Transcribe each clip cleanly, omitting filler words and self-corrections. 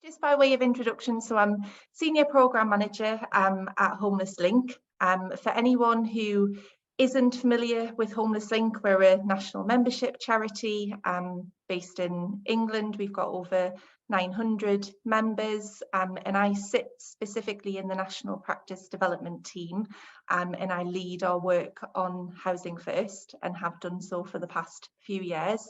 Just by way of introduction, so I'm Senior Programme Manager at Homeless Link. For anyone who isn't familiar with Homeless Link, we're a national membership charity based in England. We've got over 900 members, and I sit specifically in the National Practice Development team, and I lead our work on Housing First and have done so for the past few years.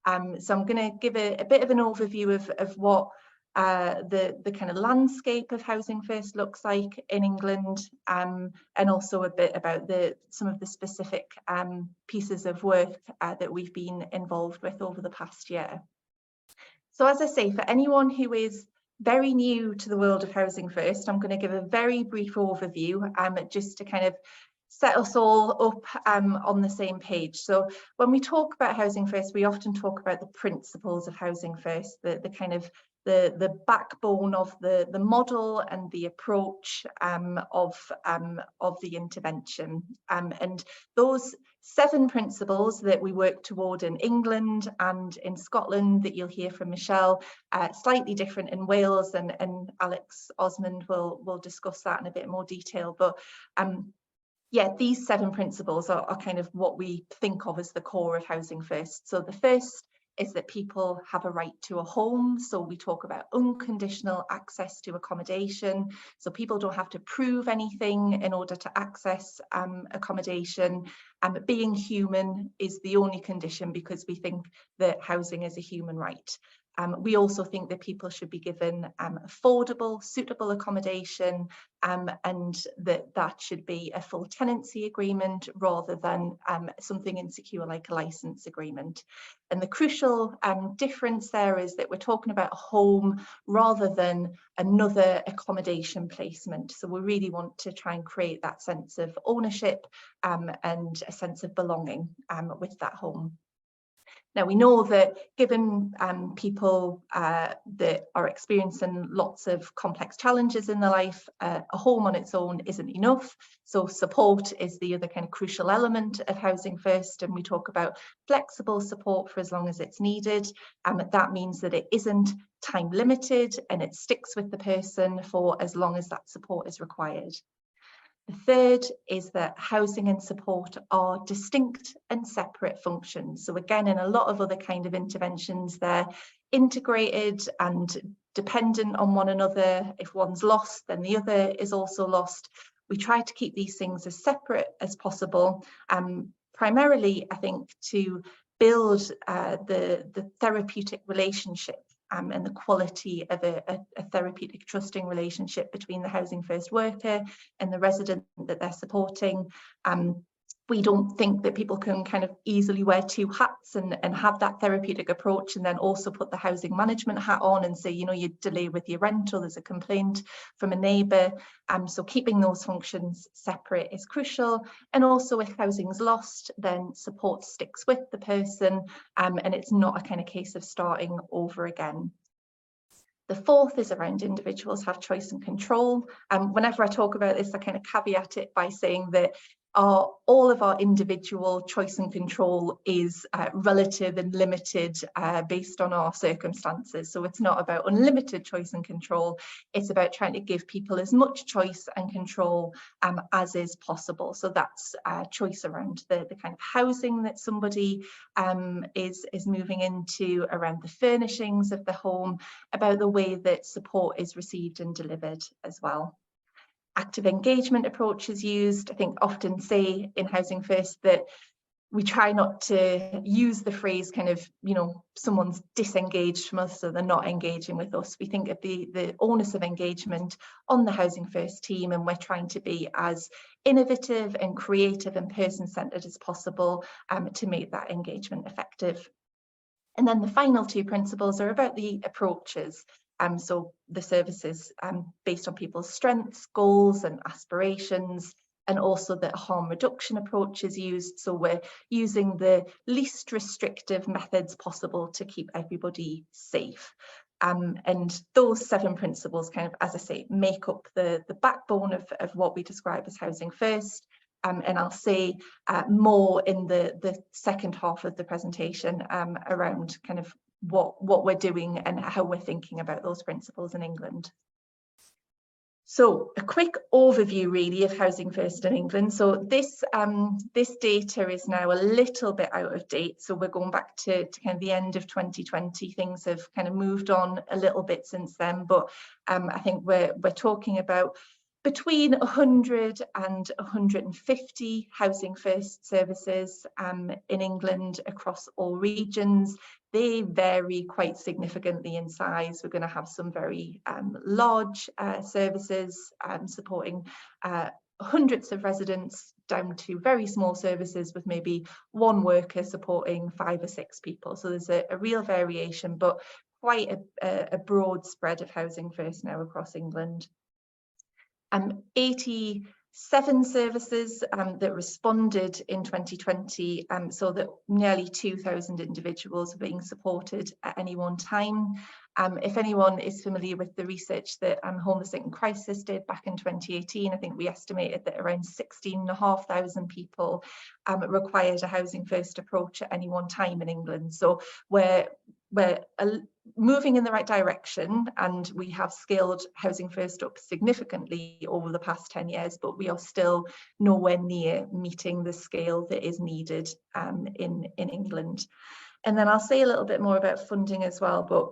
So I'm going to give a bit of an overview of what the kind of landscape of Housing First looks like in England, and also a bit about some of the specific pieces of work that we've been involved with over the past year. So as I say, for anyone who is very new to the world of Housing First, I'm going to give a very brief overview just to kind of set us all up on the same page. So when we talk about Housing First, we often talk about the principles of Housing First, the kind of the backbone of the model and the approach of the intervention. And those 7 principles that we work toward in England and in Scotland, that you'll hear from Michelle, slightly different in Wales, and Alex Osmond will discuss that in a bit more detail. But yeah, these 7 principles are kind of what we think of as the core of Housing First. So the first is that people have a right to a home. So we talk about unconditional access to accommodation. So people don't have to prove anything in order to access accommodation. Being human is the only condition, because we think that housing is a human right. We also think that people should be given affordable, suitable accommodation, and that should be a full tenancy agreement rather than something insecure like a license agreement. And the crucial difference there is that we're talking about a home rather than another accommodation placement. So we really want to try and create that sense of ownership and a sense of belonging with that home. Now, we know that given people that are experiencing lots of complex challenges in their life, a home on its own isn't enough. So support is the other kind of crucial element of Housing First, and we talk about flexible support for as long as it's needed. That means that it isn't time limited and it sticks with the person for as long as that support is required. The third is that housing and support are distinct and separate functions. So again, in a lot of other kind of interventions, they're integrated and dependent on one another. If one's lost, then the other is also lost. We try to keep these things as separate as possible, primarily, I think, to build the therapeutic relationship and the quality of a therapeutic trusting relationship between the Housing First worker and the resident that they're supporting. We don't think that people can kind of easily wear 2 hats and have that therapeutic approach and then also put the housing management hat on and say, you know, you delay with your rent or there's a complaint from a neighbour. So keeping those functions separate is crucial. And also, if housing's lost, then support sticks with the person, and it's not a kind of case of starting over again. The fourth is around individuals have choice and control. Whenever I talk about this, I kind of caveat it by saying that all of our individual choice and control is relative and limited based on our circumstances. So it's not about unlimited choice and control. It's about trying to give people as much choice and control as is possible. So that's choice around the kind of housing that somebody is moving into, around the furnishings of the home, about the way that support is received and delivered as well. Active engagement approach is used. I think often say in Housing First that we try not to use the phrase kind of, you know, someone's disengaged from us, so they're not engaging with us. We think of the onus of engagement on the Housing First team, and we're trying to be as innovative and creative and person-centred as possible to make that engagement effective. And then the final 2 principles are about the approaches. So the services based on people's strengths, goals and aspirations, and also that harm reduction approach is used. So we're using the least restrictive methods possible to keep everybody safe. And those 7 principles kind of, as I say, make up the backbone of what we describe as Housing First. And I'll say more in the second half of the presentation around kind of what we're doing and how we're thinking about those principles in England. So a quick overview really of Housing First in England. So this data is now a little bit out of date. So we're going back to kind of the end of 2020. Things have kind of moved on a little bit since then, but I think we're talking about between 100 and 150 Housing First services in England across all regions. They vary quite significantly in size. We're going to have some very large services supporting hundreds of residents, down to very small services with maybe one worker supporting 5 or 6 people. So there's a real variation, but quite a broad spread of Housing First now across England. 87 services that responded in 2020, so that nearly 2,000 individuals are being supported at any one time. If anyone is familiar with the research that Homeless Link and Crisis did back in 2018, I think we estimated that around 16,500 people required a Housing First approach at any one time in England. So we're moving in the right direction, and we have scaled Housing First up significantly over the past 10 years, but we are still nowhere near meeting the scale that is needed in England. And then I'll say a little bit more about funding as well, but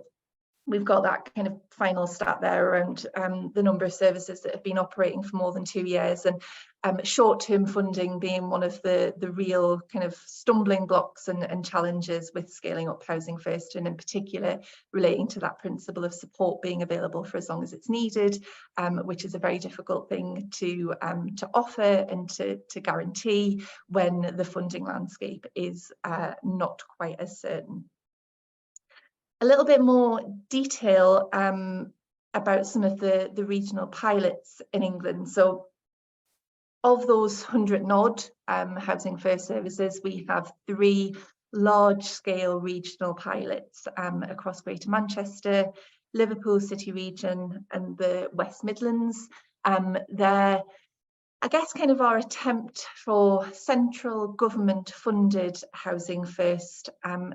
we've got that kind of final stat there around the number of services that have been operating for more than 2 years, and short-term funding being one of the real kind of stumbling blocks and challenges with scaling up Housing First, and in particular relating to that principle of support being available for as long as it's needed, which is a very difficult thing to offer and to guarantee when the funding landscape is not quite as certain. A little bit more detail about some of the regional pilots in England. So of those 100 and odd Housing First services, we have 3 large-scale regional pilots across Greater Manchester, Liverpool City region and the West Midlands. They're, I guess, kind of our attempt for central government funded Housing First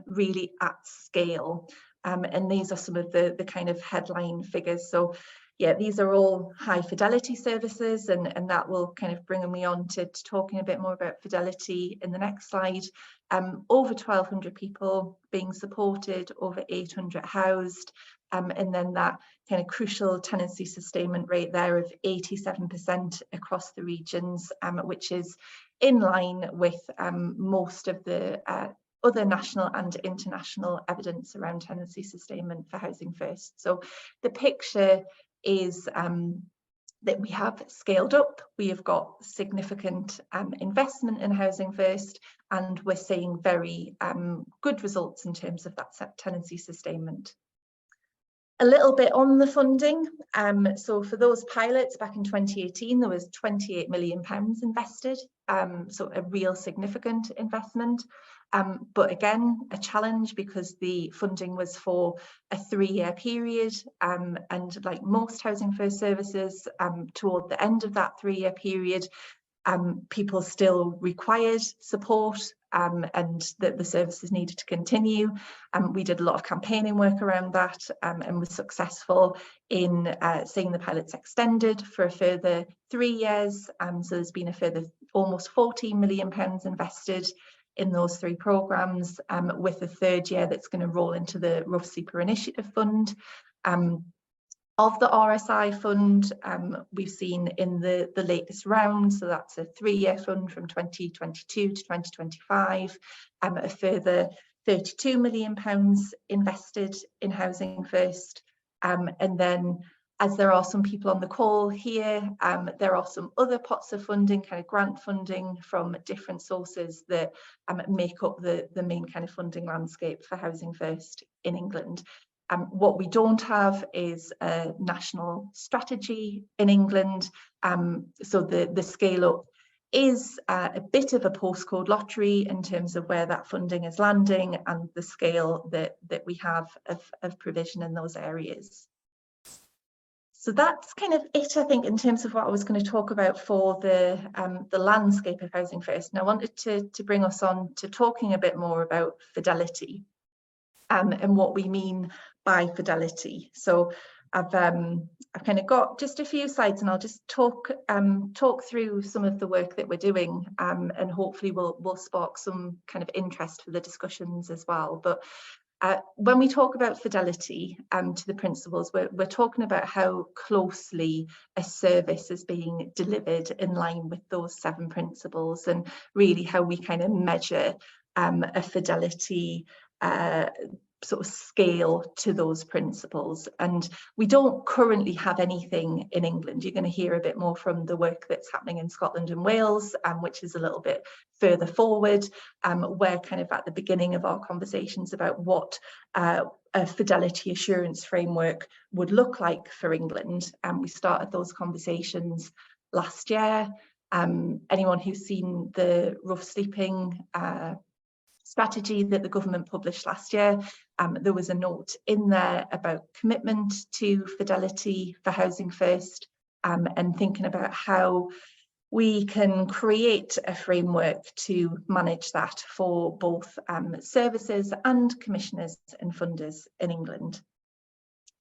really at scale. And these are some of the kind of headline figures. So yeah, these are all high fidelity services, and that will kind of bring me on to talking a bit more about fidelity in the next slide. Over 1,200 people being supported, over 800 housed, and then that kind of crucial tenancy sustainment rate there of 87% across the regions, which is in line with most of the other national and international evidence around tenancy sustainment for Housing First. So the picture is that we have scaled up, we have got significant investment in Housing First, and we're seeing very good results in terms of that tenancy sustainment. A little bit on the funding. So for those pilots back in 2018, there was £28 million invested, so a real significant investment. But again, a challenge because the funding was for a 3-year period, and like most Housing First services, toward the end of that 3-year period, people still required support, and that the services needed to continue. We did a lot of campaigning work around that, and was successful in seeing the pilots extended for a further 3 years. So there's been a further almost £14 million invested in those 3 programmes, with a 3rd year that's going to roll into the Rough Sleeper Initiative Fund. Of the RSI fund, we've seen in the latest round, so that's a 3-year fund from 2022 to 2025, a further £32 million invested in Housing First. And then, as there are some people on the call here, there are some other pots of funding, kind of grant funding from different sources that make up the main kind of funding landscape for Housing First in England. What we don't have is a national strategy in England, so the scale up is a bit of a postcode lottery in terms of where that funding is landing and the scale that we have of provision in those areas. So that's kind of it, I think, in terms of what I was going to talk about for the landscape of Housing First. And I wanted to bring us on to talking a bit more about fidelity. and what we mean by fidelity. So I've kind of got just a few slides, and I'll just talk through some of the work that we're doing, and hopefully we'll spark some kind of interest for the discussions as well. But when we talk about fidelity to the principles, we're talking about how closely a service is being delivered in line with those 7 principles, and really how we kind of measure a fidelity sort of scale to those principles. And we don't currently have anything in England. You're going to hear a bit more from the work that's happening in Scotland and Wales, which is a little bit further forward. We're kind of at the beginning of our conversations about what a fidelity assurance framework would look like for England. We started those conversations last year. Anyone who's seen the rough sleeping strategy that the government published last year, there was a note in there about commitment to fidelity for Housing First, and thinking about how we can create a framework to manage that for both services and commissioners and funders in England.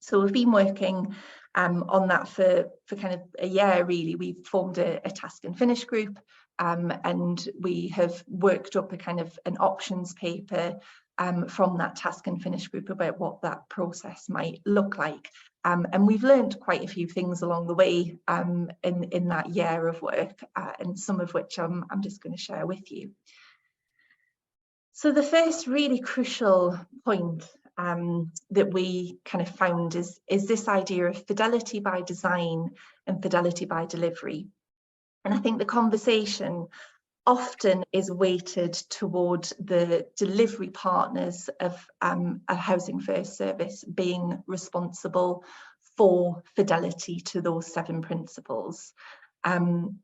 So we've been working on that for kind of a year, really. We've formed a task and finish group, and we have worked up a kind of an options paper from that task and finish group about what that process might look like. And we've learned quite a few things along the way in that year of work, and some of which I'm just going to share with you. So the first really crucial point that we kind of found is this idea of fidelity by design and fidelity by delivery. And I think the conversation often is weighted toward the delivery partners of a Housing First service being responsible for fidelity to those 7 principles. And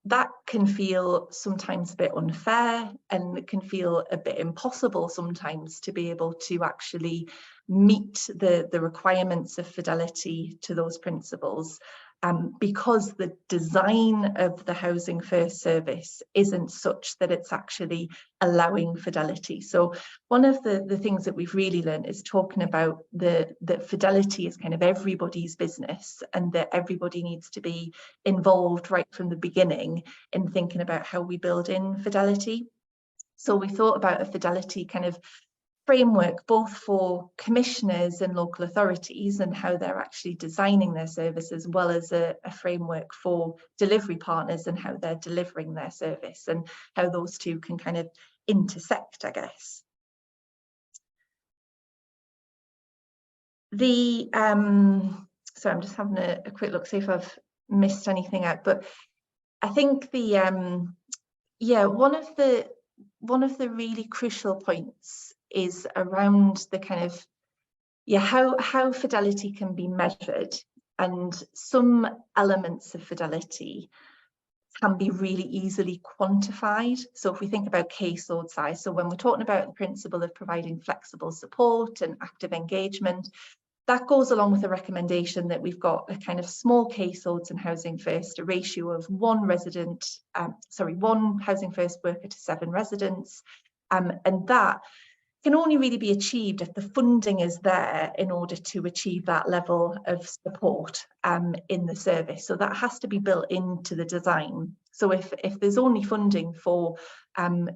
that can feel sometimes a bit unfair, and it can feel a bit impossible sometimes to be able to actually meet the requirements of fidelity to those principles, because the design of the Housing First service isn't such that it's actually allowing fidelity. So one of the things that we've really learned is talking about that fidelity is kind of everybody's business, and that everybody needs to be involved right from the beginning in thinking about how we build in fidelity. So we thought about a fidelity kind of framework both for commissioners and local authorities and how they're actually designing their service, as well as a framework for delivery partners and how they're delivering their service, and how those two can kind of intersect, I guess. Sorry, I'm just having a quick look, see if I've missed anything out, but I think one of the really crucial points is around the kind of how fidelity can be measured, and some elements of fidelity can be really easily quantified. So if we think about caseload size, so when we're talking about the principle of providing flexible support and active engagement, that goes along with the recommendation that we've got a kind of small caseloads in Housing First, a ratio of one Housing First worker to 7 residents, and that can only really be achieved if the funding is there in order to achieve that level of support in the service. So that has to be built into the design. So if there's only funding for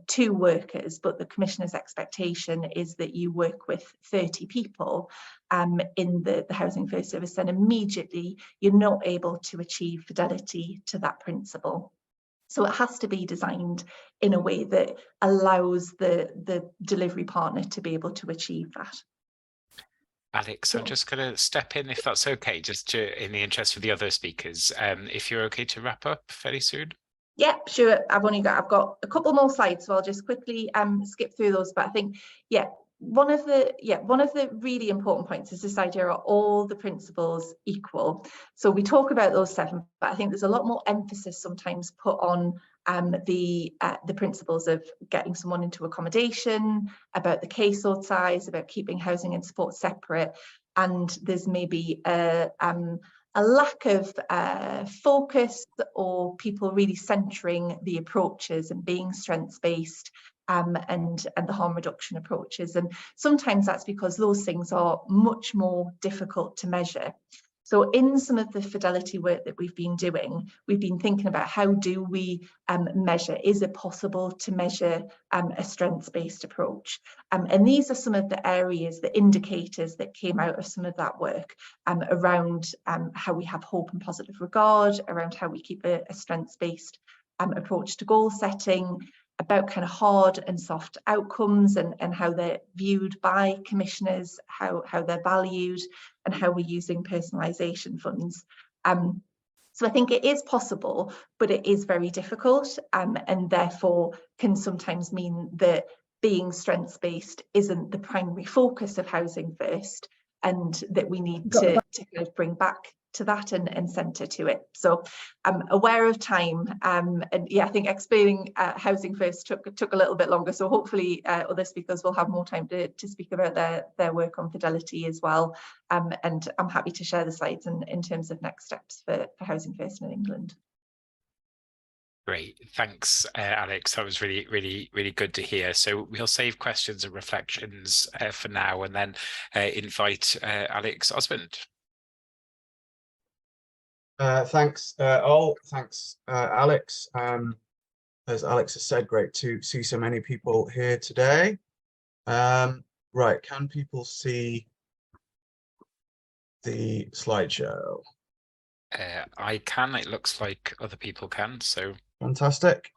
2 workers, but the Commissioner's expectation is that you work with 30 people in the Housing First service, then immediately you're not able to achieve fidelity to that principle. So it has to be designed in a way that allows the delivery partner to be able to achieve that. Alex, I'm just going to step in, if that's okay, just in the interest of the other speakers, if you're okay to wrap up fairly soon. Yeah, sure. I've got a couple more slides, so I'll just quickly skip through those. But I think, one of the really important points is this idea of all the principles equal. So we talk about those 7, but I think there's a lot more emphasis sometimes put on the principles of getting someone into accommodation, about the caseload size, about keeping housing and support separate, and there's maybe a lack of focus, or people really centering the approaches and being strengths-based and the harm reduction approaches. And sometimes that's because those things are much more difficult to measure. So in some of the fidelity work that we've been doing, we've been thinking about how do we measure, is it possible to measure a strengths-based approach? And these are some of the areas, the indicators that came out of some of that work around how we have hope and positive regard, around how we keep a strengths-based approach to goal setting, about kind of hard and soft outcomes and how they're viewed by commissioners, how they're valued, and how we're using personalisation funds. So I think it is possible, but it is very difficult, and therefore can sometimes mean that being strengths-based isn't the primary focus of Housing First, and that we need to kind of bring back to that and centre to it. So I'm aware of time, and yeah, I think explaining Housing First took a little bit longer, so hopefully other speakers will have more time to speak about their work on fidelity as well, and I'm happy to share the slides in terms of next steps for Housing First in England. Great, thanks, Alex. That was really good to hear. So we'll save questions and reflections for now, and then invite Alex Osmond. Thanks, all. Thanks, Alex. As Alex has said, great to see so many people here today. Right, can people see the slideshow? I can. It looks like other people can. So fantastic.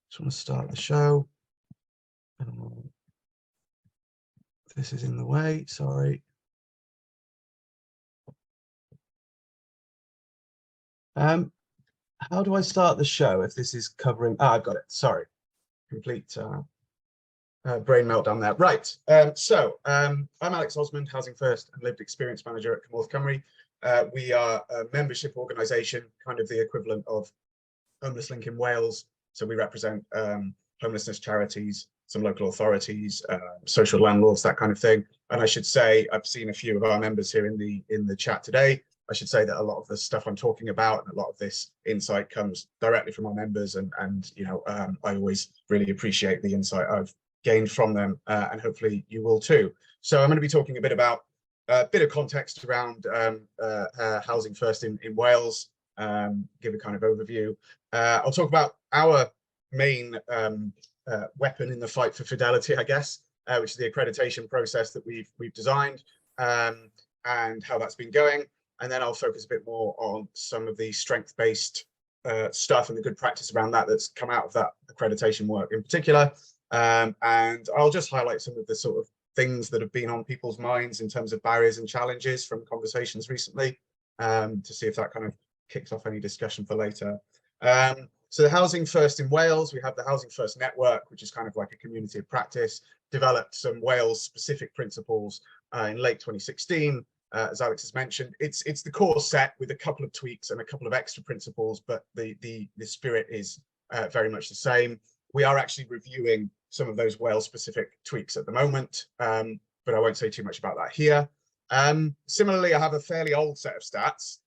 Just want to start the show. This is in the way. Sorry. How do I start the show if this is covering? Ah, I've got it. Sorry, complete brain meltdown there. Right. I'm Alex Osmond, Housing First and Lived Experience Manager at Cymorth, Cymru. We are a membership organisation, kind of the equivalent of Homeless Link in Wales. So we represent homelessness charities, some local authorities, social landlords, that kind of thing. And I should say, I've seen a few of our members here in the chat today. I should say that a lot of the stuff I'm talking about and a lot of this insight comes directly from our members, and you know, I always really appreciate the insight I've gained from them, and hopefully you will too. So I'm going to be talking a bit about a bit of context around Housing First in Wales, give a kind of overview. I'll talk about our main weapon in the fight for fidelity, I guess, which is the accreditation process that we've designed, and how that's been going. And then I'll focus a bit more on some of the strength-based stuff and the good practice around that that's come out of that accreditation work in particular. And I'll just highlight some of the sort of things that have been on people's minds in terms of barriers and challenges from conversations recently, to see if that kind of kicks off any discussion for later. So the Housing First in Wales, we have the Housing First Network, which is kind of like a community of practice, developed some Wales-specific principles in late 2016. As Alex has mentioned, it's the core set with a couple of tweaks and a couple of extra principles, but the spirit is very much the same. We are actually reviewing some of those Wales-specific tweaks at the moment, but I won't say too much about that here. Similarly, I have a fairly old set of stats,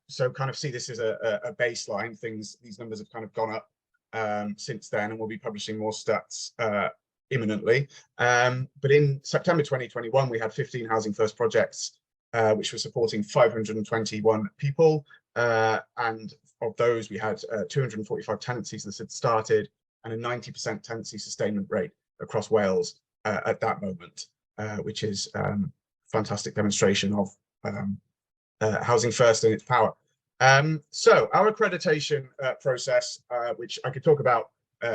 so kind of see this as a baseline. These numbers have kind of gone up since then, and we'll be publishing more stats imminently. But in September 2021, we had 15 Housing First projects, which were supporting 521 people, and of those we had 245 tenancies that had started, and a 90% tenancy sustainment rate across Wales at that moment, which is fantastic demonstration of Housing First and its power. So our accreditation process, which I could talk about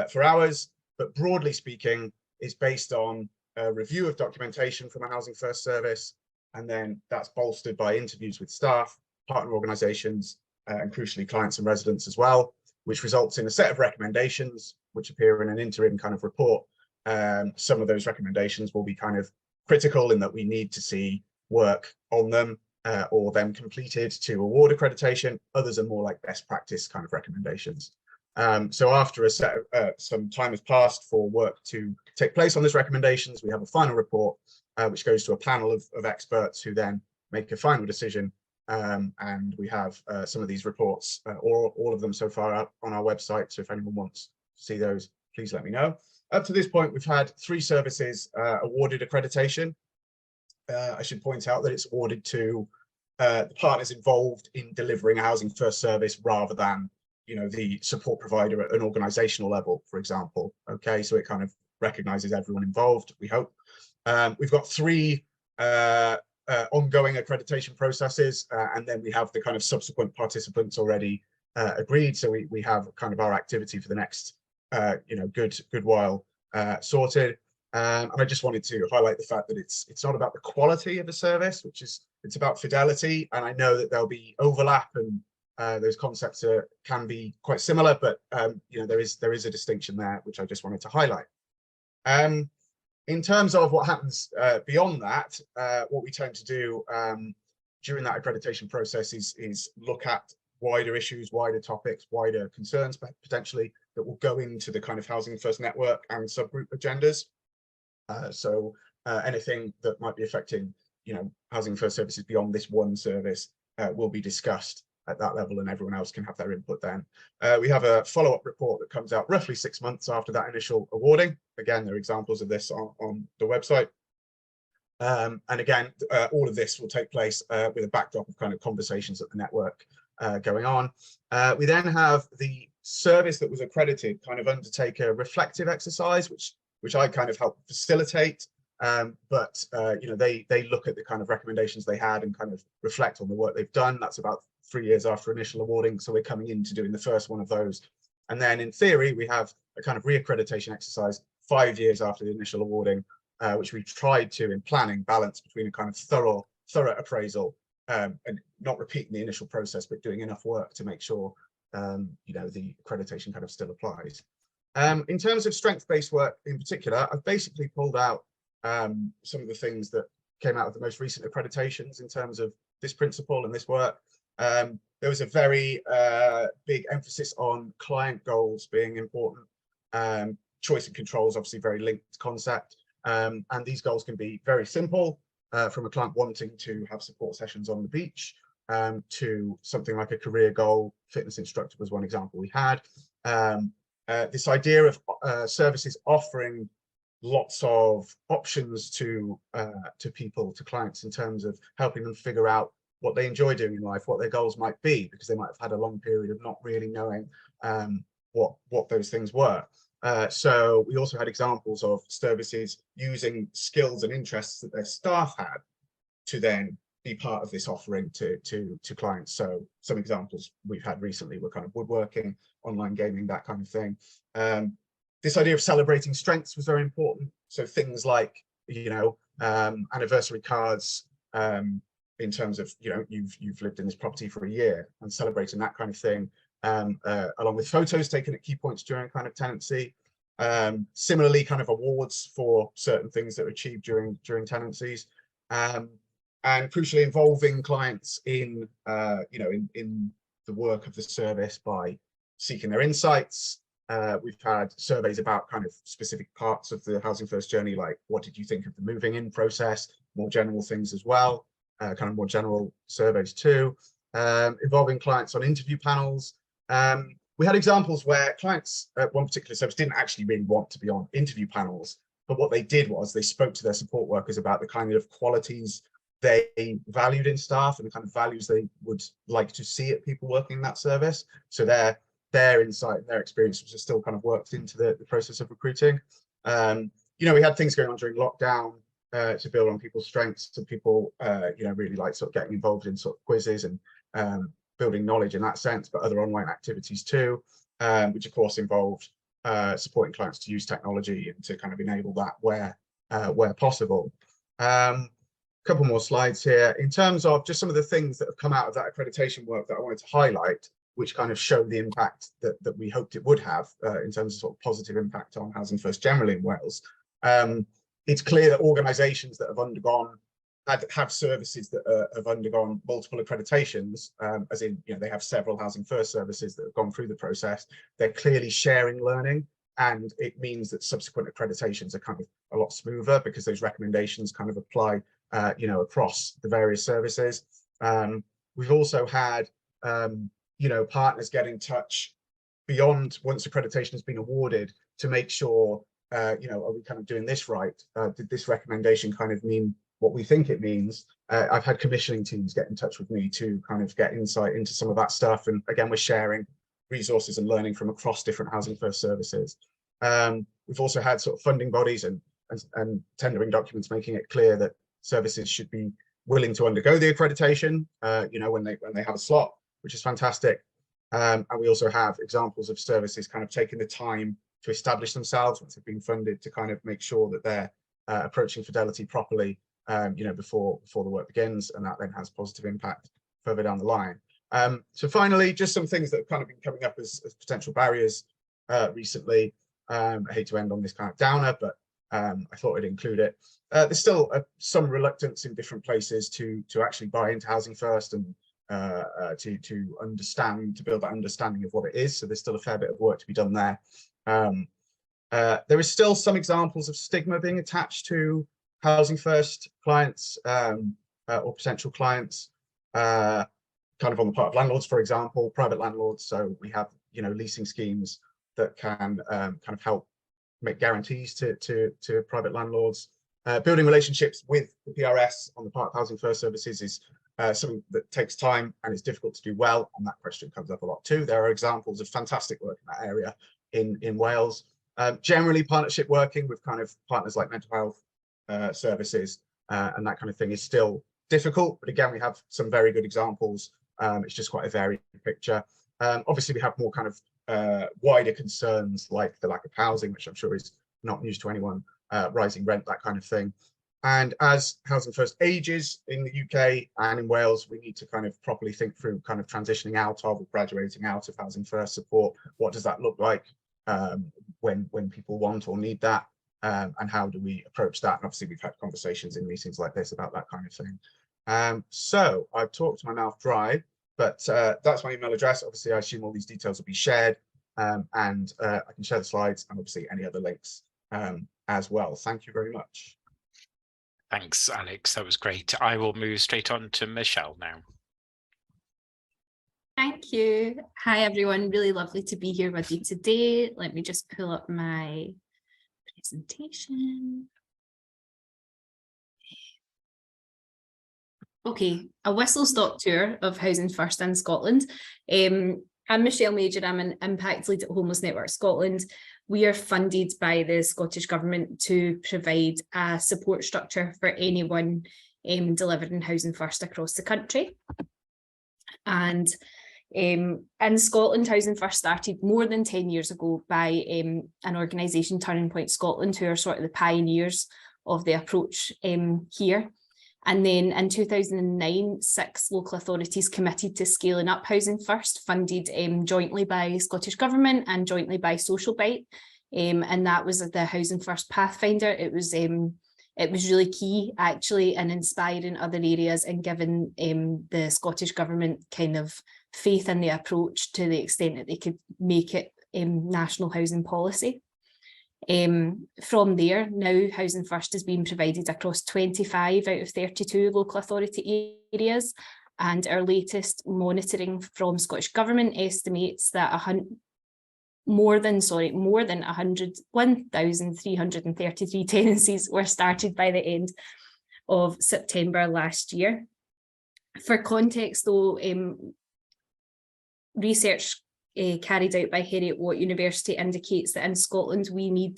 for hours, but broadly speaking, is based on a review of documentation from a Housing First service, and then that's bolstered by interviews with staff, partner organisations, and crucially clients and residents as well, which results in a set of recommendations which appear in an interim kind of report. Some of those recommendations will be kind of critical in that we need to see work on them or them completed to award accreditation. Others are more like best practice kind of recommendations. So after some time has passed for work to take place on those recommendations, we have a final report which goes to a panel of experts who then make a final decision. And we have some of these reports, or all of them so far, up on our website. So if anyone wants see those, please let me know. Up to this point, we've had 3 services awarded accreditation. I should point out that it's awarded to the partners involved in delivering a Housing First service rather than, you know, the support provider at an organizational level, for example. Okay, so it kind of recognizes everyone involved, we hope. We've got 3 ongoing accreditation processes, and then we have the kind of subsequent participants already agreed. So we have kind of our activity for the next you know, good while sorted. And I just wanted to highlight the fact that it's not about the quality of the service, it's about fidelity. And I know that there'll be overlap, and those concepts can be quite similar, but you know, there is a distinction there, which I just wanted to highlight. In terms of what happens beyond that, what we tend to do during that accreditation process is look at wider issues, wider topics, wider concerns potentially that will go into the kind of Housing First network and subgroup agendas. So anything that might be affecting, you know, Housing First services beyond this one service will be discussed at that level, and everyone else can have their input then. We have a follow-up report that comes out roughly 6 months after that initial awarding. Again, there are examples of this on the website. And again, all of this will take place with a backdrop of kind of conversations at the network going on. We then have the service that was accredited kind of undertake a reflective exercise, which I kind of help facilitate. But you know, they look at the kind of recommendations they had and kind of reflect on the work they've done. That's about 3 years after initial awarding, so we're coming into doing the first one of those. And then in theory, we have a kind of reaccreditation exercise 5 years after the initial awarding, which we tried to, in planning, balance between a kind of thorough appraisal and not repeating the initial process, but doing enough work to make sure you know, the accreditation kind of still applies. In terms of strength-based work in particular, I've basically pulled out some of the things that came out of the most recent accreditations in terms of this principle and this work. There was a very big emphasis on client goals being important. Choice and control is obviously very linked concept. And these goals can be very simple, from a client wanting to have support sessions on the beach, to something like a career goal. Fitness instructor was one example we had. This idea of services offering lots of options to people, to clients, in terms of helping them figure out what they enjoy doing in life, what their goals might be, because they might have had a long period of not really knowing what those things were. So we also had examples of services using skills and interests that their staff had to then be part of this offering to clients. So some examples we've had recently were kind of woodworking, online gaming, that kind of thing. This idea of celebrating strengths was very important. So things like, you know, anniversary cards, in terms of, you know, you've lived in this property for a year, and celebrating that kind of thing, along with photos taken at key points during kind of tenancy. Similarly, kind of awards for certain things that are achieved during tenancies, and crucially involving clients in you know, in the work of the service by seeking their insights. We've had surveys about kind of specific parts of the Housing First journey, like what did you think of the moving in process, more general things as well, kind of more general surveys too, involving clients on interview panels. We had examples where clients at one particular service didn't actually really want to be on interview panels, but what they did was they spoke to their support workers about the kind of qualities they valued in staff and the kind of values they would like to see at people working in that service. So their insight and their experience was still kind of worked into the process of recruiting. You know, we had things going on during lockdown to build on people's strengths, to people, you know, really like sort of getting involved in sort of quizzes and building knowledge in that sense, but other online activities too, which of course involved supporting clients to use technology and to kind of enable that where possible. Couple more slides here in terms of just some of the things that have come out of that accreditation work that I wanted to highlight, which kind of show the impact that we hoped it would have in terms of sort of positive impact on Housing First generally in Wales. It's clear that organisations that have undergone have services that have undergone multiple accreditations, as in, you know, they have several Housing First services that have gone through the process. They're clearly sharing learning, and it means that subsequent accreditations are kind of a lot smoother because those recommendations kind of apply, you know, across the various services. We've also had, you know, partners get in touch beyond once accreditation has been awarded to make sure, you know, are we kind of doing this right? Did this recommendation kind of mean what we think it means? I've had commissioning teams get in touch with me to kind of get insight into some of that stuff. And again, we're sharing resources and learning from across different Housing First services. We've also had sort of funding bodies and tendering documents making it clear that services should be willing to undergo the accreditation, you know, when they have a slot, which is fantastic. And we also have examples of services kind of taking the time to establish themselves once they've been funded to kind of make sure that they're approaching fidelity properly, you know, before the work begins, and that then has positive impact further down the line. So finally, just some things that have kind of been coming up as potential barriers recently. I hate to end on this kind of downer, but I thought I'd include it. There's still some reluctance in different places to actually buy into Housing First and to understand, to build that understanding of what it is. So there's still a fair bit of work to be done there. There is still some examples of stigma being attached to Housing First clients or potential clients, kind of on the part of landlords, for example, private landlords. So we have, you know, leasing schemes that can kind of help make guarantees to private landlords. Building relationships with the PRS on the part of Housing First services is something that takes time and is difficult to do well, and that question comes up a lot too. There are examples of fantastic work in that area in Wales. Generally, partnership working with kind of partners like mental health services and that kind of thing is still difficult, but again, we have some very good examples. It's just quite a varied picture. Obviously, we have more kind of wider concerns like the lack of housing, which I'm sure is not news to anyone, rising rent, that kind of thing. And as Housing First ages in the UK and in Wales, we need to kind of properly think through kind of transitioning out of or graduating out of Housing First support. What does that look like when people want or need that? And how do we approach that? And obviously, we've had conversations in meetings like this about that kind of thing. So I've talked my mouth dry, but that's my email address. Obviously, I assume all these details will be shared, and I can share the slides and obviously any other links as well. Thank you very much. Thanks, Alex. That was great. I will move straight on to Michelle now. Thank you. Hi, everyone. Really lovely to be here with you today. Let me just pull up my presentation. Okay, a whistle-stop tour of Housing First in Scotland. I'm Michelle Major. I'm an impact lead at Homeless Network Scotland. We are funded by the Scottish Government to provide a support structure for anyone delivering Housing First across the country. And in Scotland, Housing First started more than 10 years ago by an organisation, Turning Point Scotland, who are sort of the pioneers of the approach here. And then in 2009, 6 local authorities committed to scaling up Housing First, funded jointly by Scottish Government and jointly by Social Bite. And that was the Housing First Pathfinder. It was really key, actually, in inspiring other areas and giving the Scottish Government kind of faith in the approach to the extent that they could make it national housing policy. From there, now Housing First is being provided across 25 out of 32 local authority areas, and our latest monitoring from Scottish Government estimates that more than 1,333 tenancies were started by the end of September last year. For context, though, research carried out by Heriot-Watt University indicates that in Scotland we need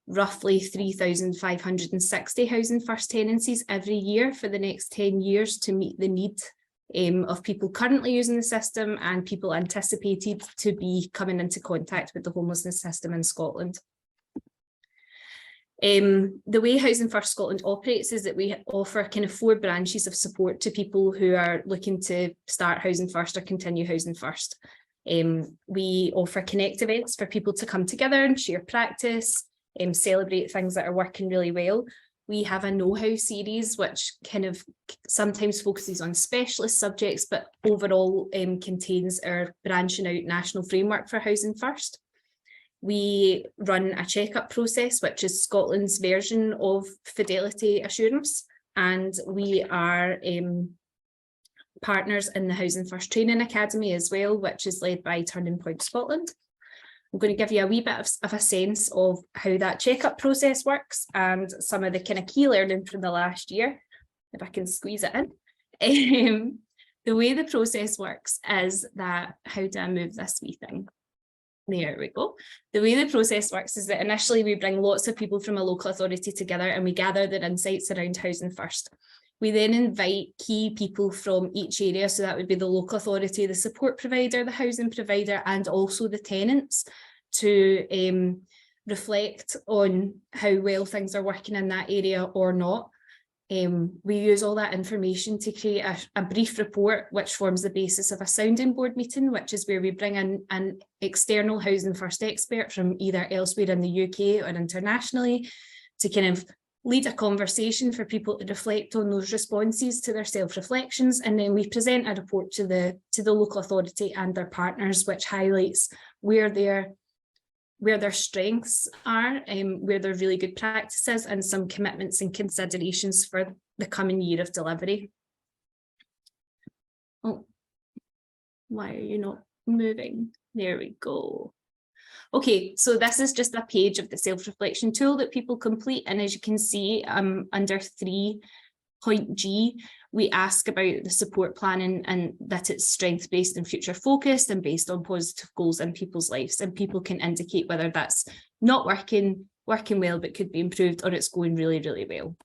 roughly 3,560 Housing First tenancies every year for the next 10 years to meet the need of people currently using the system and people anticipated to be coming into contact with the homelessness system in Scotland. The way Housing First Scotland operates is that we offer kind of 4 branches of support to people who are looking to start Housing First or continue Housing First. We offer connect events for people to come together and share practice, celebrate things that are working really well. We have a know-how series, which kind of sometimes focuses on specialist subjects, but overall contains our branching out national framework for Housing First. We run a check-up process, which is Scotland's version of fidelity assurance, and we are partners in the Housing First Training Academy as well, which is led by Turning Point Scotland. I'm going to give you a wee bit of a sense of how that checkup process works and some of the kind of key learning from the last year, if I can squeeze it in. The way the process works is that, how do I move this wee thing? There we go. The way the process works is that initially we bring lots of people from a local authority together and we gather their insights around Housing First. We then invite key people from each area, so that would be the local authority, the support provider, the housing provider, and also the tenants, to reflect on how well things are working in that area or not. We use all that information to create a brief report, which forms the basis of a sounding board meeting, which is where we bring in an external Housing First expert from either elsewhere in the UK or internationally to kind of lead a conversation for people to reflect on those responses to their self-reflections, and then we present a report to the local authority and their partners, which highlights where their strengths are, where their really good practices, and some commitments and considerations for the coming year of delivery. Oh, why are you not moving? There we go. Okay, so this is just a page of the self-reflection tool that people complete, and as you can see, under 3.G, we ask about the support planning and that it's strength-based and future-focused and based on positive goals in people's lives, and people can indicate whether that's not working well but could be improved, or it's going really, really well.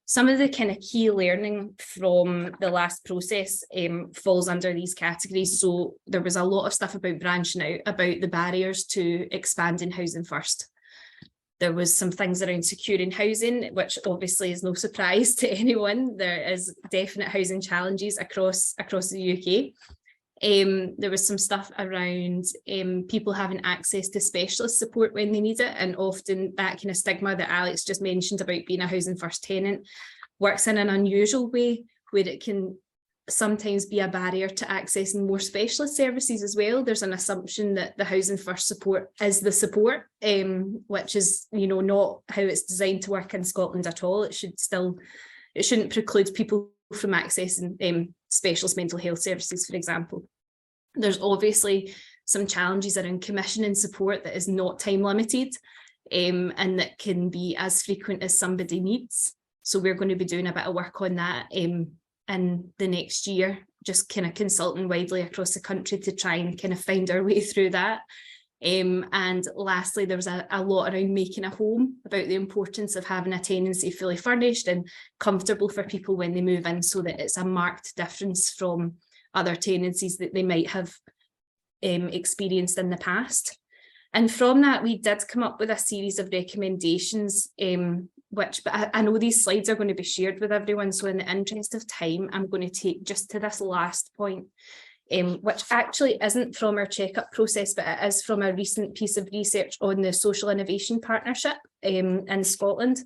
Some of the kind of key learning from the last process falls under these categories. So there was a lot of stuff about branching out, about the barriers to expanding Housing First. There was some things around securing housing, which obviously is no surprise to anyone. There is definite housing challenges across the UK. There was some stuff around people having access to specialist support when they need it, and often that kind of stigma that Alex just mentioned about being a Housing First tenant works in an unusual way, where it can sometimes be a barrier to accessing more specialist services as well. There's an assumption that the Housing First support is the support, which is, you know, not how it's designed to work in Scotland at all. It shouldn't preclude people from accessing specialist mental health services, for example. There's obviously some challenges around commissioning support that is not time limited, and that can be as frequent as somebody needs. So we're going to be doing a bit of work on that in the next year, just kind of consulting widely across the country to try and kind of find our way through that. And lastly, there was a lot around making a home, about the importance of having a tenancy fully furnished and comfortable for people when they move in, so that it's a marked difference from other tenancies that they might have experienced in the past. And from that, we did come up with a series of recommendations, but I know these slides are going to be shared with everyone. So in the interest of time, I'm going to take just to this last point, which actually isn't from our checkup process, but it is from a recent piece of research on the Social Innovation Partnership in Scotland,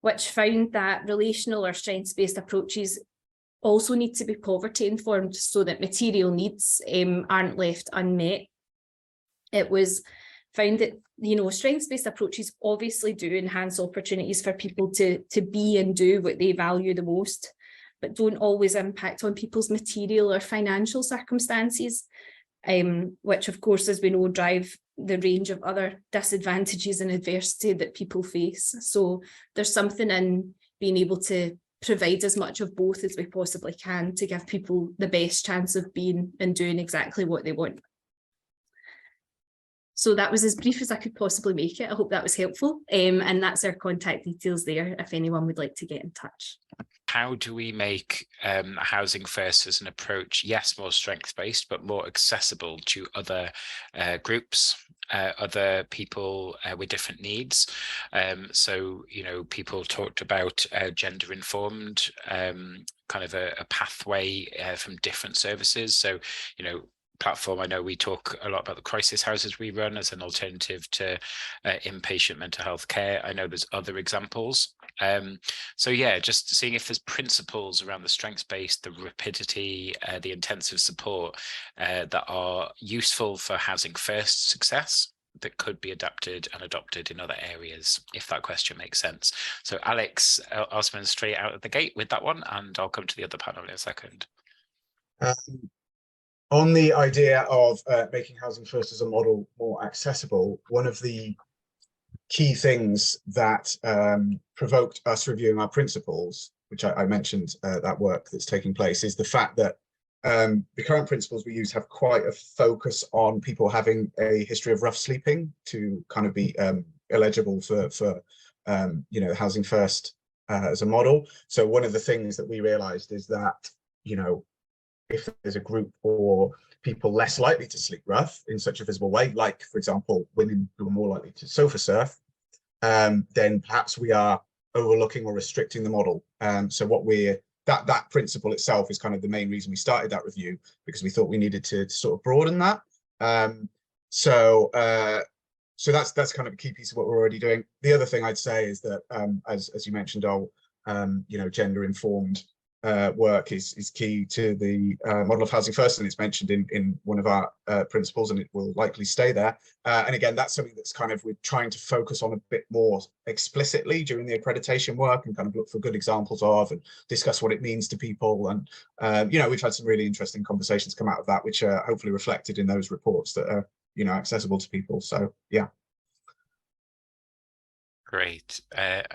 which found that relational or strengths-based approaches also need to be poverty informed, so that material needs aren't left unmet. It was found that, you know, strengths-based approaches obviously do enhance opportunities for people to be and do what they value the most, but don't always impact on people's material or financial circumstances, which of course, as we know, drive the range of other disadvantages and adversity that people face. So there's something in being able to provide as much of both as we possibly can to give people the best chance of being and doing exactly what they want. So that was as brief as I could possibly make it. I hope that was helpful. And that's our contact details there if anyone would like to get in touch. How do we make Housing First as an approach, yes, more strength-based, but more accessible to other groups, other people with different needs? So, you know, people talked about gender-informed, kind of a pathway from different services. So, you know, platform, I know we talk a lot about the crisis houses we run as an alternative to inpatient mental health care. I know there's other examples. So yeah, just seeing if there's principles around the strengths-based, the rapidity, the intensive support that are useful for Housing First success that could be adapted and adopted in other areas, if that question makes sense. So Alex, Osman, straight out of the gate with that one, and I'll come to the other panel in a second. On the idea of making Housing First as a model more accessible, one of the key things that provoked us reviewing our principles, which I mentioned that work that's taking place, is the fact that the current principles we use have quite a focus on people having a history of rough sleeping to kind of be eligible for you know, Housing First as a model. So one of the things that we realized is that, you know, if there's a group or people less likely to sleep rough in such a visible way, like, for example, women who are more likely to sofa surf, then perhaps we are overlooking or restricting the model. So what that principle itself is kind of the main reason we started that review, because we thought we needed to sort of broaden that. So that's kind of a key piece of what we're already doing. The other thing I'd say is that, as you mentioned, you know, gender informed work is key to the model of Housing First, and it's mentioned in one of our principles, and it will likely stay there. And again, that's something that's kind of we're trying to focus on a bit more explicitly during the accreditation work, and kind of look for good examples of and discuss what it means to people. And you know, we've had some really interesting conversations come out of that, which are hopefully reflected in those reports that are, you know, accessible to people. So yeah. Great. And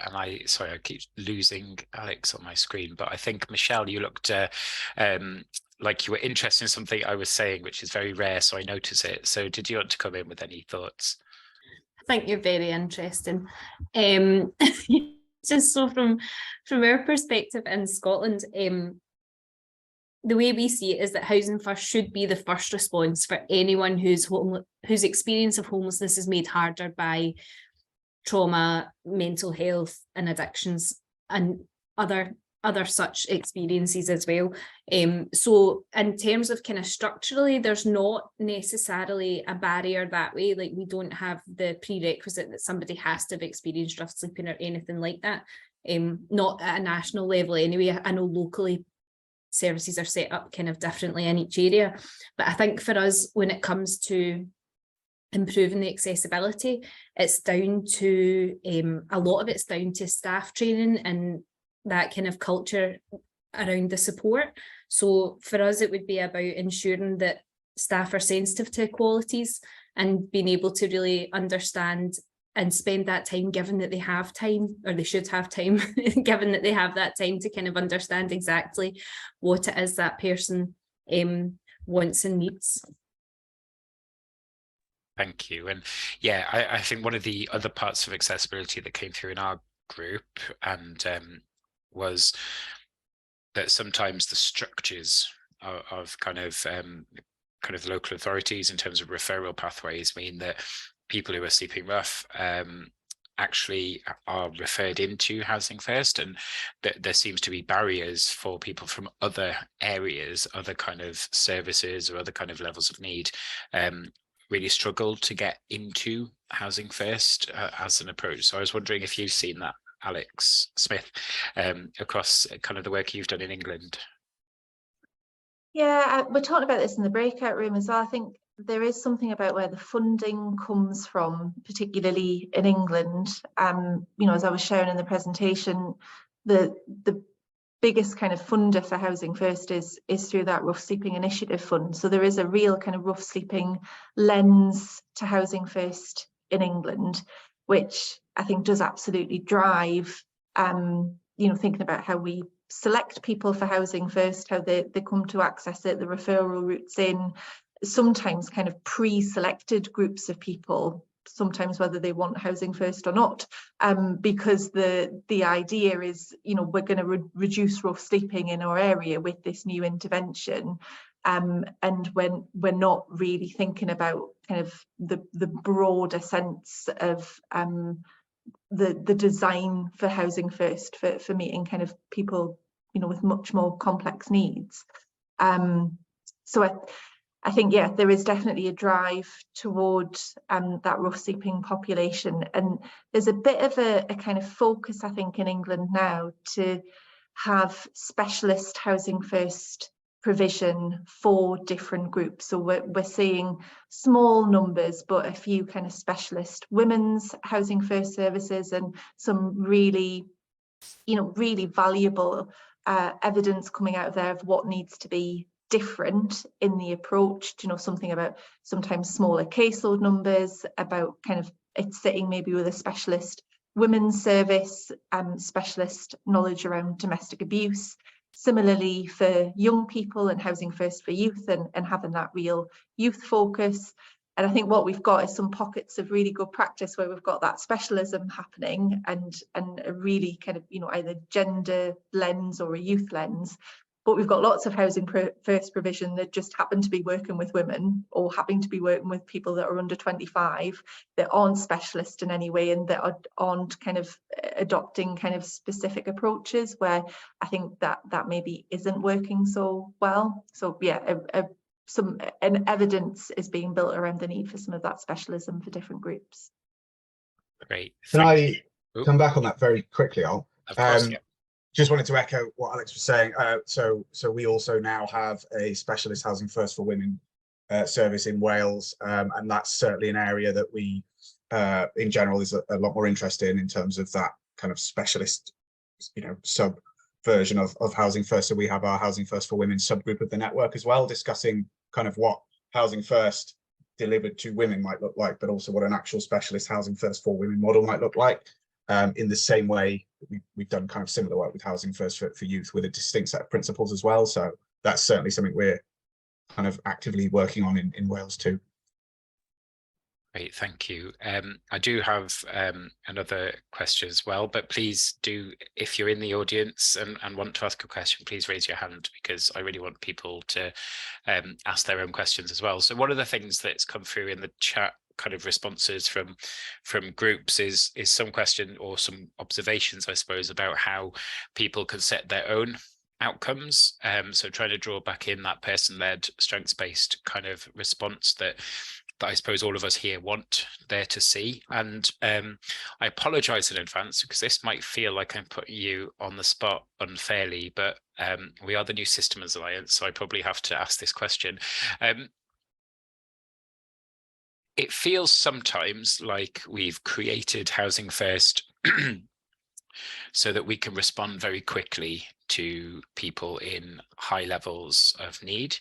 sorry, I keep losing Alex on my screen, but I think, Michelle, you looked like you were interested in something I was saying, which is very rare, so I notice it. So did you want to come in with any thoughts? I think you're very interesting. Just so from our perspective in Scotland, the way we see it is that Housing First should be the first response for anyone whose experience of homelessness is made harder by trauma, mental health and addictions, and other such experiences as well. So in terms of kind of structurally, there's not necessarily a barrier that way. Like, we don't have the prerequisite that somebody has to have experienced rough sleeping or anything like that. Not at a national level anyway. I know locally services are set up kind of differently in each area, but I think for us, when it comes to improving the accessibility, it's down to a lot of it's down to staff training and that kind of culture around the support. So for us, it would be about ensuring that staff are sensitive to equalities and being able to really understand and spend that time, given that they have time, or they should have time, given that they have that time to kind of understand exactly what it is that person wants and needs. Thank you. And yeah, I think one of the other parts of accessibility that came through in our group and was that sometimes the structures of kind of local authorities in terms of referral pathways mean that people who are sleeping rough actually are referred into Housing First, and that there seems to be barriers for people from other areas, other kind of services or other kind of levels of need really struggle to get into Housing First as an approach. So I was wondering if you've seen that, Alex Smith, across kind of the work you've done in England. Yeah, we're talking about this in the breakout room as well. I think there is something about where the funding comes from, particularly in England. You know, as I was showing in the presentation, the biggest kind of funder for Housing First is through that Rough Sleeping Initiative Fund. So there is a real kind of rough sleeping lens to Housing First in England, which I think does absolutely drive, you know, thinking about how we select people for Housing First, how they come to access it, the referral routes in, sometimes kind of pre-selected groups of people, sometimes whether they want Housing First or not, because the idea is, you know, we're going to reduce rough sleeping in our area with this new intervention, and when we're not really thinking about kind of the broader sense of the design for Housing First for meeting kind of people, you know, with much more complex needs. So I think, yeah, there is definitely a drive toward that rough sleeping population, and there's a bit of a kind of focus, I think, in England now to have specialist Housing First provision for different groups. So we're seeing small numbers, but a few kind of specialist women's Housing First services, and some really, you know, really valuable evidence coming out of there of what needs to be different in the approach, you know, something about sometimes smaller caseload numbers, about kind of it sitting maybe with a specialist women's service, specialist knowledge around domestic abuse. Similarly for young people and Housing First for Youth, and having that real youth focus. And I think what we've got is some pockets of really good practice where we've got that specialism happening, and a really kind of, you know, either gender lens or a youth lens. But we've got lots of Housing First provision that just happen to be working with women, or happen to be working with people that are under 25, that aren't specialist in any way, and that aren't kind of adopting kind of specific approaches, where I think that maybe isn't working so well. So yeah, an evidence is being built around the need for some of that specialism for different groups. Great. Can I come back on that very quickly, Al? Of course, yeah. Just wanted to echo what Alex was saying. So we also now have a specialist Housing First for Women service in Wales, and that's certainly an area that we, in general, is a lot more interested in terms of that kind of specialist, you know, sub version of Housing First. So we have our Housing First for Women subgroup of the network as well, discussing kind of what Housing First delivered to women might look like, but also what an actual specialist Housing First for Women model might look like. In the same way we've done kind of similar work with Housing First for Youth, with a distinct set of principles as well. So that's certainly something we're kind of actively working on in Wales too. Great, thank you. I do have another question as well, but please do, if you're in the audience and want to ask a question, please raise your hand, because I really want people to ask their own questions as well. So one of the things that's come through in the chat kind of responses from groups is some question or some observations, I suppose, about how people can set their own outcomes. So trying to draw back in that person-led, strengths-based kind of response that I suppose all of us here want there to see. And I apologize in advance, because this might feel like I'm putting you on the spot unfairly, but we are the New Systems Alliance, so I probably have to ask this question. It feels sometimes like we've created Housing First so that we can respond very quickly to people in high levels of need.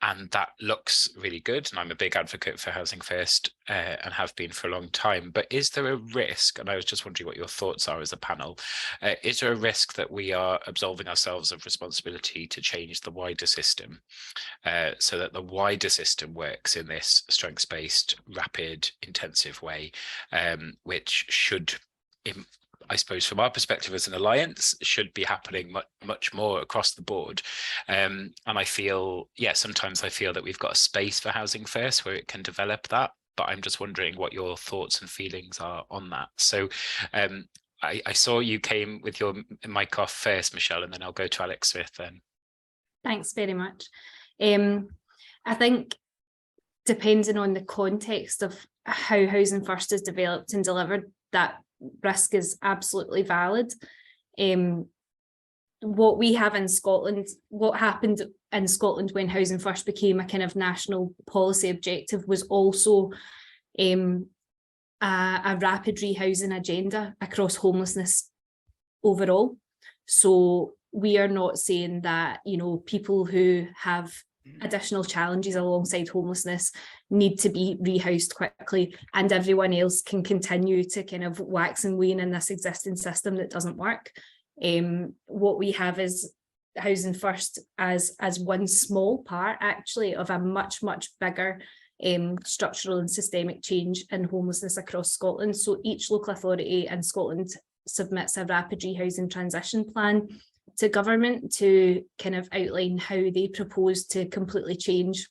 And that looks really good. And I'm a big advocate for Housing First and have been for a long time. But is there a risk, and I was just wondering what your thoughts are as a panel, is there a risk that we are absolving ourselves of responsibility to change the wider system, so that the wider system works in this strengths-based, rapid, intensive way, which should, I suppose, from our perspective as an alliance, should be happening much more across the board. And I feel, yeah, sometimes I feel that we've got a space for Housing First where it can develop that, but I'm just wondering what your thoughts and feelings are on that. So I saw you came with your mic off first, Michelle, and then I'll go to Alex Smith then. Thanks very much. I think depending on the context of how Housing First is developed and delivered, that risk is absolutely valid. What we have in Scotland, what happened in Scotland when Housing First became a kind of national policy objective, was also a rapid rehousing agenda across homelessness overall. So we are not saying that, you know, people who have additional challenges alongside homelessness need to be rehoused quickly, and everyone else can continue to kind of wax and wane in this existing system that doesn't work. What we have is Housing First as one small part, actually, of a much bigger structural and systemic change in homelessness across Scotland. So each local authority in Scotland submits a rapid rehousing transition plan to government to kind of outline how they propose to completely change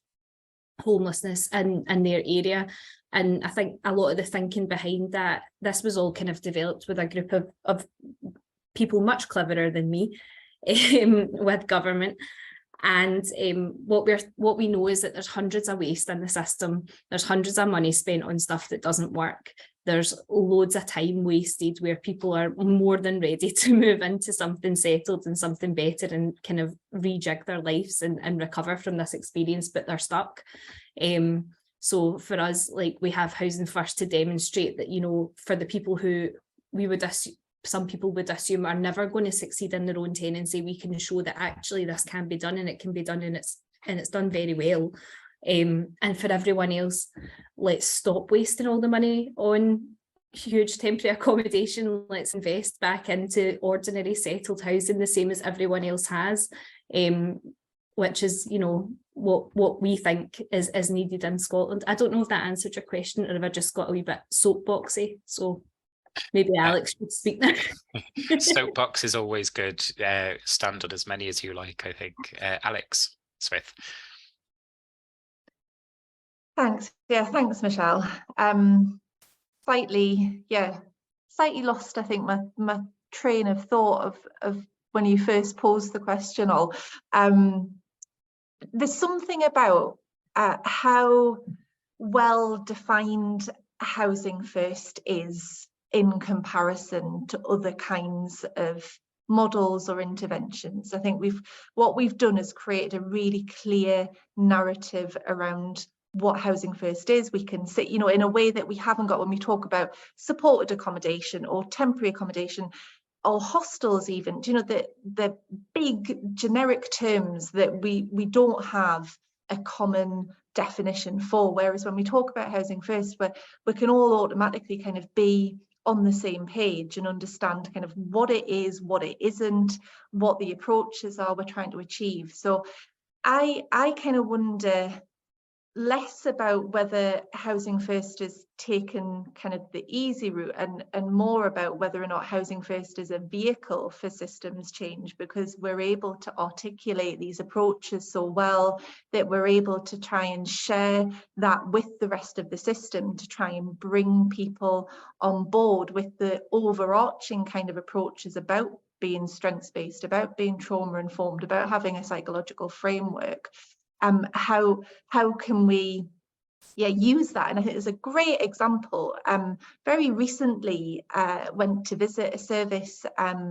homelessness in their area. And I think a lot of the thinking behind that, this was all kind of developed with a group of people much cleverer than me with government. And what we know is that there's hundreds of waste in the system. There's hundreds of money spent on stuff that doesn't work. There's loads of time wasted where people are more than ready to move into something settled and something better and kind of rejig their lives and recover from this experience, but they're stuck. So for us, like, we have Housing First to demonstrate that, you know, for the people who we would some people would assume are never going to succeed in their own tenancy, we can show that actually this can be done, and it can be done, and it's done very well. And for everyone else, let's stop wasting all the money on huge temporary accommodation. Let's invest back into ordinary settled housing, the same as everyone else has, which is, you know, what we think is needed in Scotland. I don't know if that answered your question, or if I just got a wee bit soapboxy, so maybe Alex should speak now. Soapbox is always good. Stand on as many as you like, I think. Alex Smith. Thanks. Yeah, thanks, Michelle. Slightly lost, I think, my train of thought of when you first posed the question. There's something about how well defined Housing First is in comparison to other kinds of models or interventions. I think what we've done is create a really clear narrative around what Housing First is. We can sit, you know, in a way that we haven't got when we talk about supported accommodation or temporary accommodation or hostels even, you know, the big generic terms that we don't have a common definition for. Whereas when we talk about Housing First, we can all automatically kind of be on the same page and understand kind of what it is, what it isn't, what the approaches are we're trying to achieve. So I kind of wonder less about whether Housing First is taken kind of the easy route and more about whether or not Housing First is a vehicle for systems change, because we're able to articulate these approaches so well that we're able to try and share that with the rest of the system to try and bring people on board with the overarching kind of approaches about being strengths-based, about being trauma-informed, about having a psychological framework. How can we use that? And I think there's a great example. Very recently went to visit a service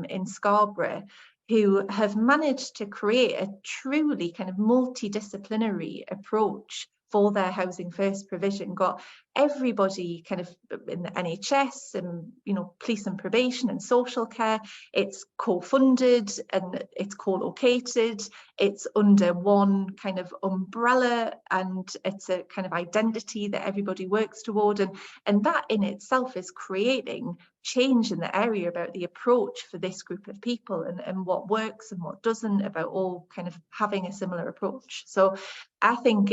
in Scarborough who have managed to create a truly kind of multidisciplinary approach for their Housing First provision. Got everybody kind of in the NHS and, you know, police and probation and social care. It's co-funded and it's co-located. It's under one kind of umbrella, and it's a kind of identity that everybody works toward. And that in itself is creating change in the area about the approach for this group of people and what works and what doesn't, about all kind of having a similar approach. So I think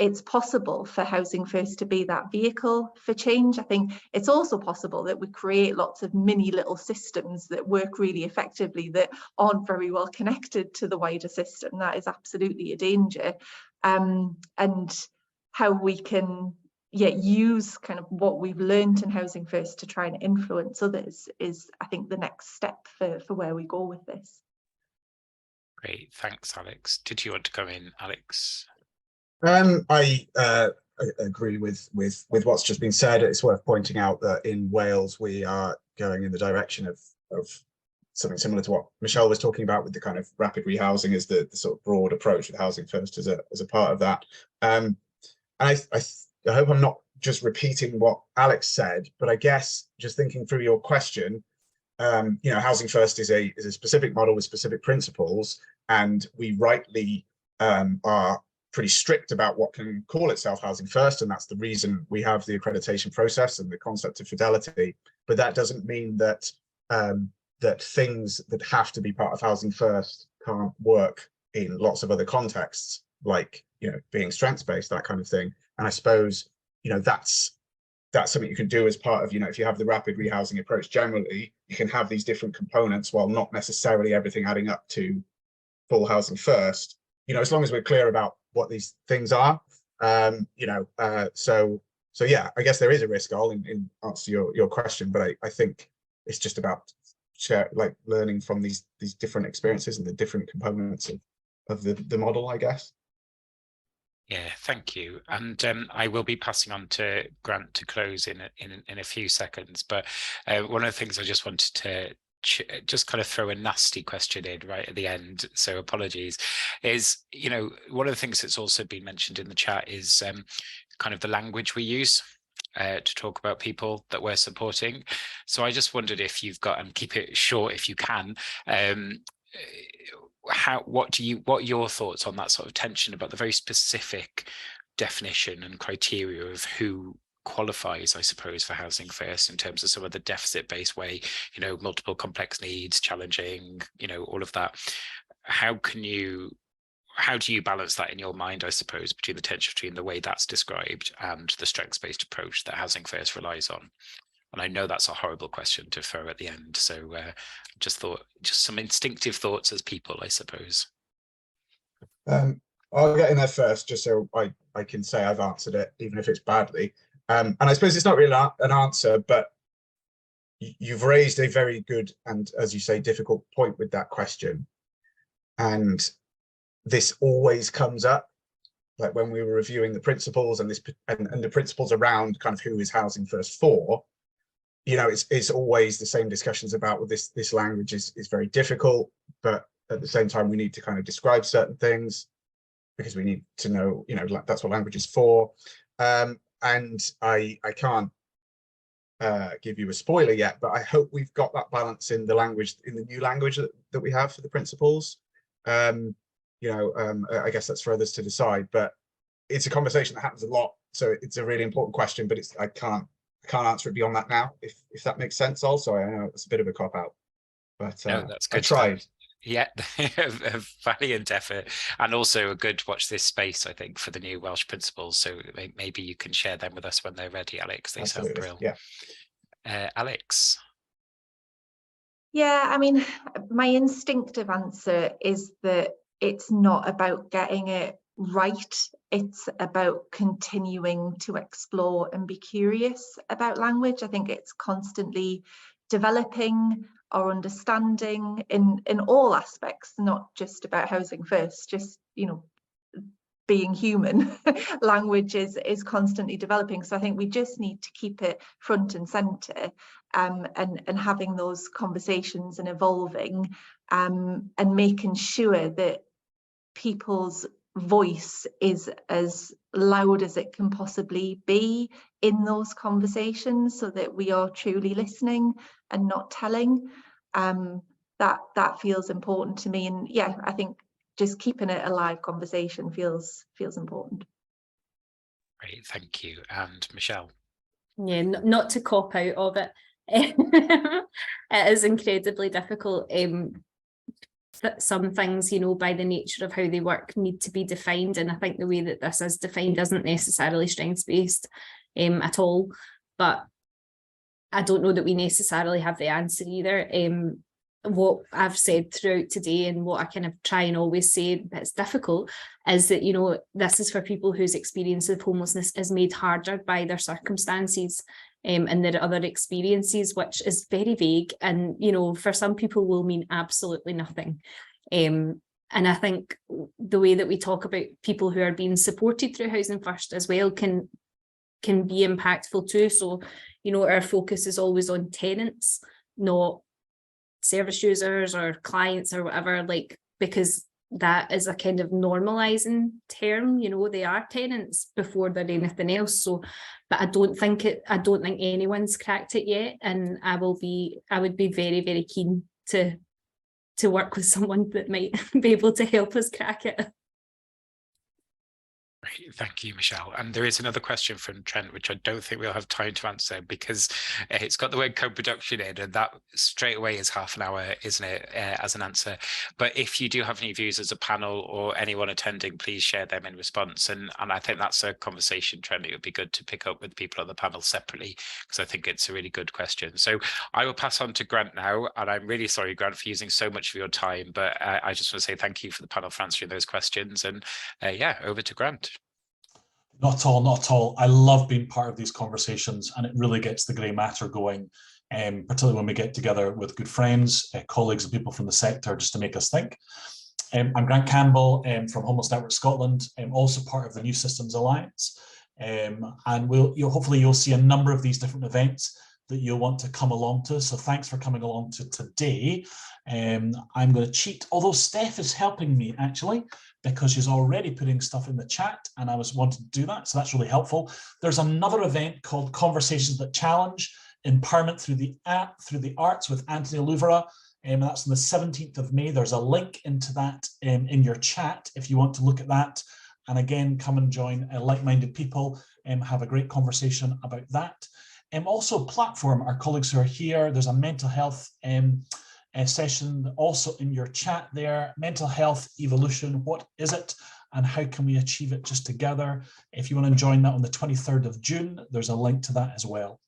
it's possible for Housing First to be that vehicle for change. I think it's also possible that we create lots of mini little systems that work really effectively that aren't very well connected to the wider system. That is absolutely a danger. And how we can use kind of what we've learned in Housing First to try and influence others is, I think, the next step for where we go with this. Great, thanks, Alex. Did you want to come in, Alex? I agree with what's just been said. It's worth pointing out that in Wales we are going in the direction of something similar to what Michelle was talking about with the kind of rapid rehousing as the sort of broad approach with Housing First as a part of that. And I hope I'm not just repeating what Alex said, but I guess just thinking through your question, you know, Housing First is a specific model with specific principles, and we rightly are pretty strict about what can call itself Housing First, and that's the reason we have the accreditation process and the concept of fidelity. But that doesn't mean that that things that have to be part of Housing First can't work in lots of other contexts, like, you know, being strengths-based, that kind of thing. And I suppose, you know, that's something you can do as part of, you know, if you have the rapid rehousing approach generally, you can have these different components while not necessarily everything adding up to full Housing First, you know, as long as we're clear about what these things are. You know, so yeah, I guess there is a risk, goal in answer to your question, but I think it's just about learning from these different experiences and the different components of the model, I guess. Yeah, thank you. And I will be passing on to Grant to close in a few seconds. But one of the things I just wanted to just kind of throw a nasty question in right at the end, so apologies, is, you know, one of the things that's also been mentioned in the chat is kind of the language we use. to talk about people that we're supporting. So I just wondered if you've got, and keep it short if you can, what are your thoughts on that sort of tension about the very specific definition and criteria of who qualifies, I suppose, for Housing First in terms of some of the deficit-based way, multiple complex needs, challenging, all of that. How do you balance that in your mind, I suppose, between the tension between the way that's described and the strengths-based approach that Housing First relies on? And I know that's a horrible question to throw at the end, so just some instinctive thoughts as people, I suppose. I'll get in there first, just so I can say I've answered it, even if it's badly. And I suppose it's not really an answer, but you've raised a very good and, as you say, difficult point with that question. And this always comes up, like when we were reviewing the principles and the principles around kind of who is Housing First for. It's always the same discussions about, well, this language is very difficult, but at the same time we need to kind of describe certain things because we need to know, like that's what language is for. And I can't give you a spoiler yet, but I hope we've got that balance in the language, in the new language that we have for the principles. I guess that's for others to decide, but it's a conversation that happens a lot. So it's a really important question, but I can't answer it beyond that now, if that makes sense. Also, I know it's a bit of a cop-out, but no, that's good. I tried. Yeah, a valiant effort, and also a good watch this space, I think, for the new Welsh principles. So maybe you can share them with us when they're ready, Alex. They sound brilliant. Yeah. Alex. Yeah, I mean, my instinctive answer is that it's not about getting it right. It's about continuing to explore and be curious about language. I think it's constantly developing our understanding in all aspects, not just about Housing First, just, being human. Language is constantly developing. So I think we just need to keep it front and center, and having those conversations and evolving, and making sure that people's voice is as loud as it can possibly be in those conversations, so that we are truly listening and not telling. That feels important to me. And yeah, I think just keeping it a live conversation feels important. Great, thank you. And Michelle? Yeah, not to cop out of it. It is incredibly difficult. Some things, by the nature of how they work, need to be defined, and I think the way that this is defined isn't necessarily strengths-based at all. But I don't know that we necessarily have the answer either. What I've said throughout today, and what I kind of try and always say that's difficult, is that this is for people whose experience of homelessness is made harder by their circumstances and their other experiences, which is very vague, and for some people will mean absolutely nothing. And I think the way that we talk about people who are being supported through Housing First as well can be impactful too. So our focus is always on tenants, not service users or clients or whatever, because that is a kind of normalizing term. They are tenants before they're anything else. So, but I don't think anyone's cracked it yet, and I would be very, very keen to work with someone that might be able to help us crack it. Great, thank you, Michelle. And there is another question from Trent, which I don't think we'll have time to answer because it's got the word co-production in, and that straight away is half an hour, isn't it, as an answer. But if you do have any views as a panel or anyone attending, please share them in response. And I think that's a conversation, Trent, it would be good to pick up with people on the panel separately, because I think it's a really good question. So I will pass on to Grant now, and I'm really sorry, Grant, for using so much of your time, but I just want to say thank you for the panel for answering those questions. And yeah, over to Grant. Not at all, not at all. I love being part of these conversations, and it really gets the grey matter going, particularly when we get together with good friends, colleagues and people from the sector just to make us think. I'm Grant Campbell from Homeless Network Scotland, also part of the New Systems Alliance. And hopefully you'll see a number of these different events that you'll want to come along to. So thanks for coming along to today. I'm going to cheat, although Steph is helping me actually, because she's already putting stuff in the chat and I was wanting to do that. So that's really helpful. There's another event called Conversations That Challenge, Empowerment Through the Arts with Anthony Louvera. And that's on the 17th of May. There's a link into that in your chat if you want to look at that. And again, come and join like-minded people and have a great conversation about that. Also Platform, our colleagues who are here, there's a mental health session also in your chat there. Mental health evolution, what is it and how can we achieve it just together? If you want to join that on the 23rd of June, there's a link to that as well.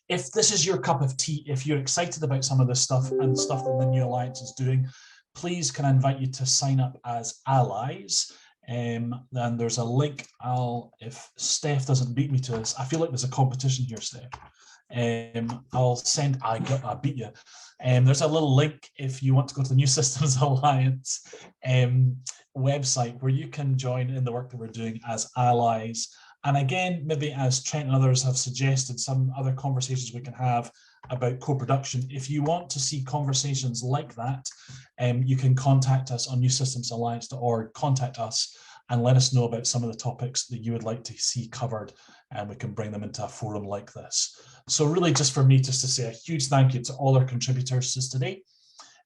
If this is your cup of tea, if you're excited about some of this stuff and stuff that the New Alliance is doing, please can I invite you to sign up as allies. Then there's a link. If Steph doesn't beat me to this, I feel like there's a competition here, Steph. I'll send, I beat you. There's a little link if you want to go to the New Systems Alliance website where you can join in the work that we're doing as allies. And again, maybe as Trent and others have suggested, some other conversations we can have about co-production. If you want to see conversations like that, you can contact us on newsystemsalliance.org, contact us and let us know about some of the topics that you would like to see covered, and we can bring them into a forum like this. So really just for me just to say a huge thank you to all our contributors to today,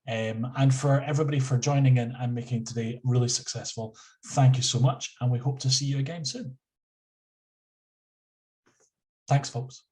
and for everybody for joining in and making today really successful. Thank you so much, and we hope to see you again soon. Thanks, folks.